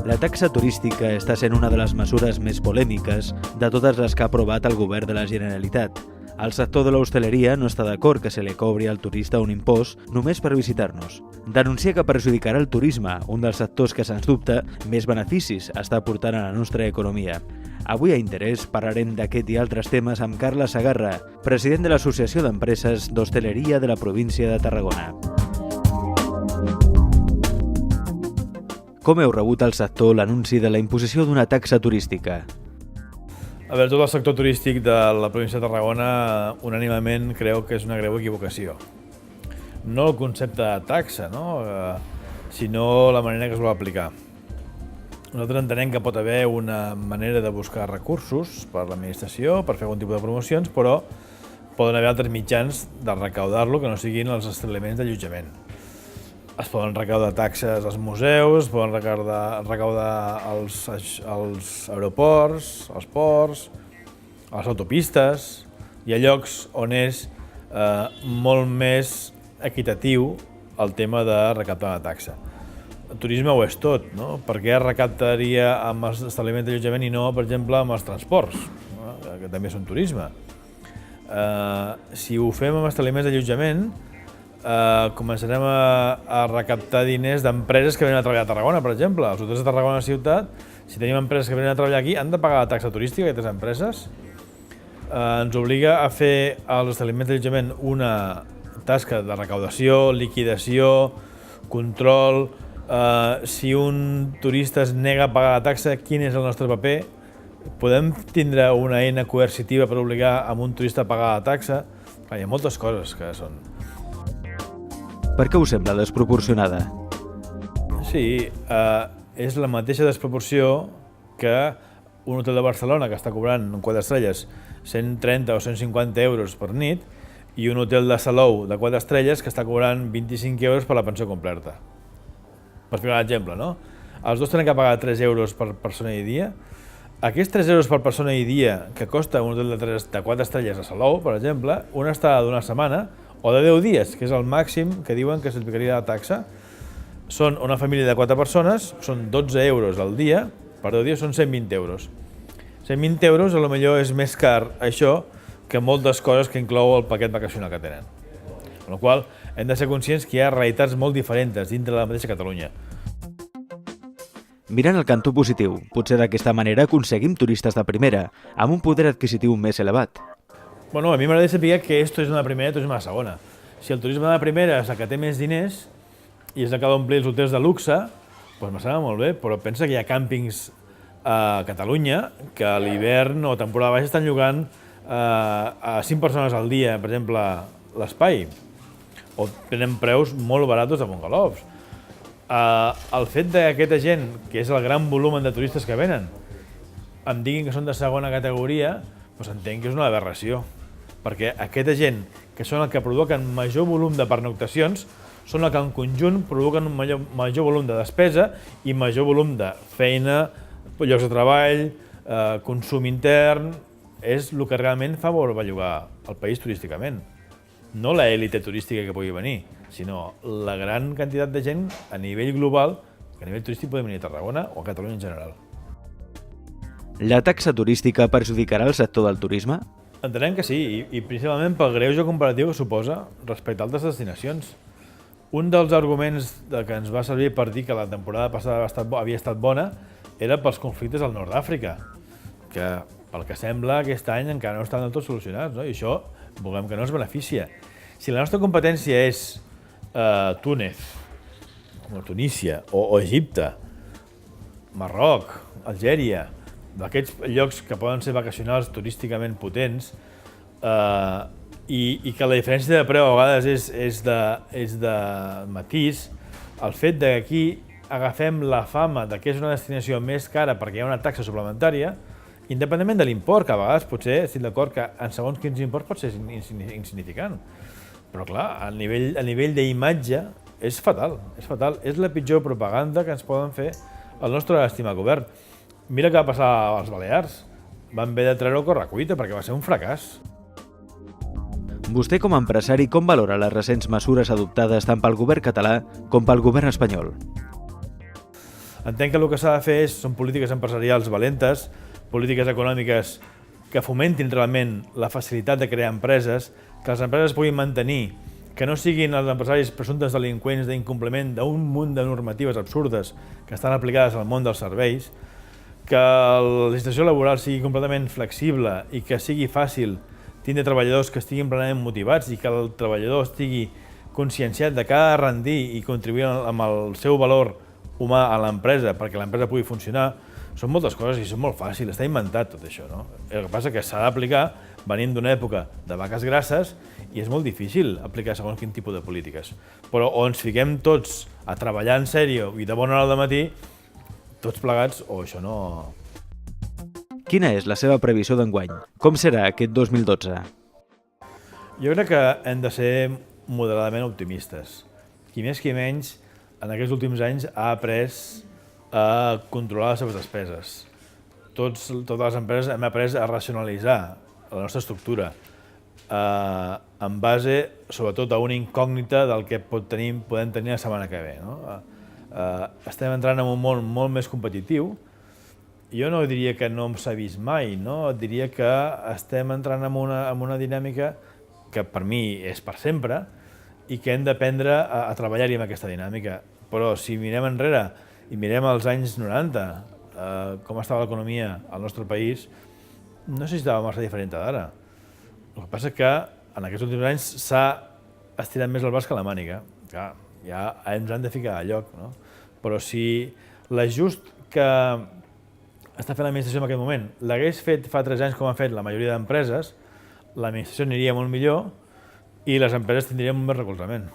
La taxa turística està sent una de les mesures més polèmiques de totes les que ha aprovat el govern de la Generalitat. El sector de l'hostaleria no està d'acord que se li cobri al turista un impost només per visitar-nos. Denuncia que perjudicarà el turisme, un dels sectors que, sens dubte, més beneficis està aportant a la nostra economia. Avui a Interès parlarem d'aquest i altres temes amb Carles Segarra, president de l'Associació d'Empreses d'Hostaleria de la província de Tarragona. Com heu rebut al sector l'anunci de la imposició d'una taxa turística? A veure, tot el sector turístic de la província de Tarragona unànimament creu que és una greu equivocació. No el concepte de taxa, sinó la manera que es vol aplicar. Nosaltres entenem que pot haver una manera de buscar recursos per l'administració, per fer algun tipus de promocions, però poden haver altres mitjans de recaudar-lo que no siguin els establiments d'allotjament. Es poden recaudar taxes als museus, es poden recaudar als aeroports, als ports, a les autopistes. Hi ha llocs on és molt més equitatiu el tema de recaptar una taxa. El turisme ho és tot, no? Per què es recaptaria amb els establiments d'allotjament i no, per exemple, amb els transports, que també són turisme? Si ho fem amb establiments d'allotjament, començarem a recaptar diners d'empreses que venen a treballar a Tarragona, per exemple. Els hotels de Tarragona ciutat, si tenim empreses que venen a treballar aquí, han de pagar la taxa turística, aquestes empreses. Ens obliga a fer als establiments d'allotjament una tasca de recaudació, liquidació, control. Si un turista es nega a pagar la taxa, quin és el nostre paper? Podem tindre una eina coercitiva per obligar a un turista a pagar la taxa? Hi ha moltes coses que són... Per què us sembla desproporcionada? Sí, és la mateixa desproporció que un hotel de Barcelona que està cobrant en 4 estrelles 130 o 150 euros per nit i un hotel de Salou de 4 estrelles que està cobrant 25 euros per la pensió completa. Per fer un exemple, no? Els dos tenen que pagar 3 euros per persona i dia. Aquests 3 euros per persona i dia que costa un hotel de 4 estrelles a Salou, per exemple, una estada d'una setmana o de 10 dies, que és el màxim que diuen que s'aplicaria la taxa, són una família de 4 persones, són 12 euros al dia, per 10 dies són 120 euros. 120 euros potser és més car això que moltes coses que inclou el paquet vacacional que tenen. Amb la qual cosa hem de ser conscients que hi ha realitats molt diferents dintre de la mateixa Catalunya. Mirant el cantó positiu, potser d'aquesta manera aconseguim turistes de primera, amb un poder adquisitiu més elevat. Bueno, a mi m'agradaria saber que esto és una primera i esto és una segona. Si el turisme de primera és el que té més diners i és el que ha d'omplir els hotels de luxe, doncs me sembla molt bé, però pensa que hi ha càmpings a Catalunya que a l'hivern o a temporada baixa estan llogant a 5 persones al dia, per exemple, l'espai, o tenen preus molt baratos de bungalows. El fet que aquesta gent, que és el gran volum de turistes que venen, em diguin que són de segona categoria, doncs entenc que és una aberració, perquè aquesta gent, que són els que provoquen major volum de pernoctacions, són els que en conjunt provoquen un major volum de despesa i major volum de feina, llocs de treball, consum intern. És el que realment fa bellugar el país turísticament. No l'élite turística que pugui venir, sinó la gran quantitat de gent a nivell global, que a nivell turístic podem venir a Tarragona o a Catalunya en general. La taxa turística perjudicarà el sector del turisme? Entenem que sí, i principalment pel greuge comparatiu que suposa respecte a altres destinacions. Un dels arguments que ens va servir per dir que la temporada passada havia estat bona era pels conflictes al nord d'Àfrica, que pel que sembla aquest any encara no estan del tot solucionats, no? I això, volem que no ens beneficia. Si la nostra competència és Túnez, o Tunísia, o Egipte, Marroc, Algèria, d'aquests llocs que poden ser vacacionals turísticament potents, i que la diferència de preu a vegades és de matís, el fet que aquí agafem la fama que és una destinació més cara perquè hi ha una taxa suplementària, independentment de l'import, que a vegades potser estic d'acord que en segons quins imports pot ser insignificant. Però clar, a nivell d'imatge és fatal, és fatal. És la pitjor propaganda que ens poden fer el nostre estimat govern. Mira què va passar als Balears. Van haver de treure-ho a correcuita perquè va ser un fracàs. Vostè, com a empresari, com valora les recents mesures adoptades tant pel govern català com pel govern espanyol? Entenc que el que s'ha de fer són polítiques empresarials valentes, polítiques econòmiques que fomentin realment la facilitat de crear empreses, que les empreses puguin mantenir, que no siguin els empresaris presumptes delinqüents d'incompliment d'un munt de normatives absurdes que estan aplicades al món dels serveis, que la legislació laboral sigui completament flexible i que sigui fàcil tindre treballadors que estiguin plenament motivats i que el treballador estigui conscienciat de que ha de rendir i contribuir amb el seu valor humà a l'empresa perquè l'empresa pugui funcionar. Són moltes coses i són molt fàcils, està inventat tot això, no? El que passa és que s'ha d'aplicar venint d'una època de vaques grasses i és molt difícil aplicar segons quin tipus de polítiques. Però o ens fiquem tots a treballar en sèrio i de bona hora al matí, tots plegats, o això no... Quina és la seva previsió d'enguany? Com serà aquest 2012? Jo crec que hem de ser moderadament optimistes. Qui més qui menys, en aquests últims anys ha après a controlar les seves despeses. Totes les empreses hem après a racionalitzar la nostra estructura en base, sobretot, a una incògnita del que podem tenir la setmana que ve. Estem entrant en un món molt més competitiu. Jo no diria que no s'ha vist mai, no? Diria que estem entrant en una dinàmica que per mi és per sempre i que hem d'aprendre a treballar-hi amb aquesta dinàmica. Però si mirem enrere i mirem els anys 90, com estava l'economia al nostre país, no sé si estava massa diferent d'ara. El que passa és que en aquests últims anys s'ha estirat més el braç que la màniga. Clar, ja ens han de ficar a lloc, no? Però si l'ajust que està fent l'administració en aquest moment l'hagués fet fa 3 anys com ha fet la majoria d'empreses, l'administració aniria molt millor i les empreses tindrien un més recolzament.